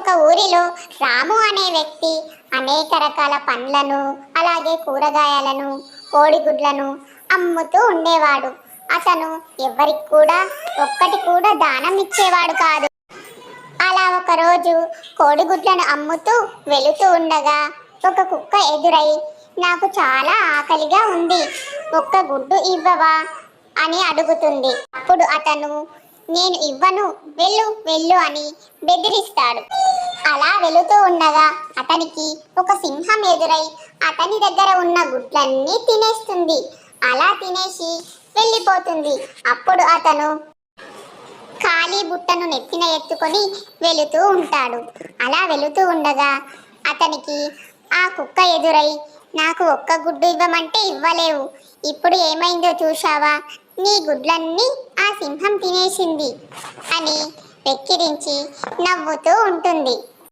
ఒక ఊరిలో రాము అనే వ్యక్తి అనేక రకాల పండ్లను అలాగే కూరగాయలను కోడిగుడ్లను అమ్ముతూ ఉండేవాడు. అతను ఎవరికి కూడా ఒక్కటి కూడా దానం ఇచ్చేవాడు కాదు. అలా ఒకరోజు కోడిగుడ్లను అమ్ముతూ వెళుతూ ఉండగా ఒక కుక్క ఎదురై, నాకు చాలా ఆకలిగా ఉంది, ఒక్క గుడ్డు ఇవ్వవా అని అడుగుతుంది. అప్పుడు అతను, నేను ఇవ్వను, వెళ్ళు వెళ్ళు అని బెదిరిస్తాడు. అలా వెళుతూ ఉండగా అతనికి ఒక సింహం ఎదురై అతని దగ్గర ఉన్న గుడ్లన్నీ తినేస్తుంది. అలా తినేసి వెళ్ళిపోతుంది. అప్పుడు అతను ఖాళీ బుట్టను నెత్తిన ఎత్తుకొని వెళుతూ ఉంటాడు. అలా వెళుతూ ఉండగా అతనికి ఆ కుక్క ఎదురై, నాకు ఒక్క గుడ్డు ఇవ్వమంటే ఇవ్వలేవు, ఇప్పుడు ఏమైందో చూశావా, నీ గుడ్లన్నీ ఆ సింహం తినేసింది అని వెక్కిరించి నవ్వుతూ ఉంటుంది.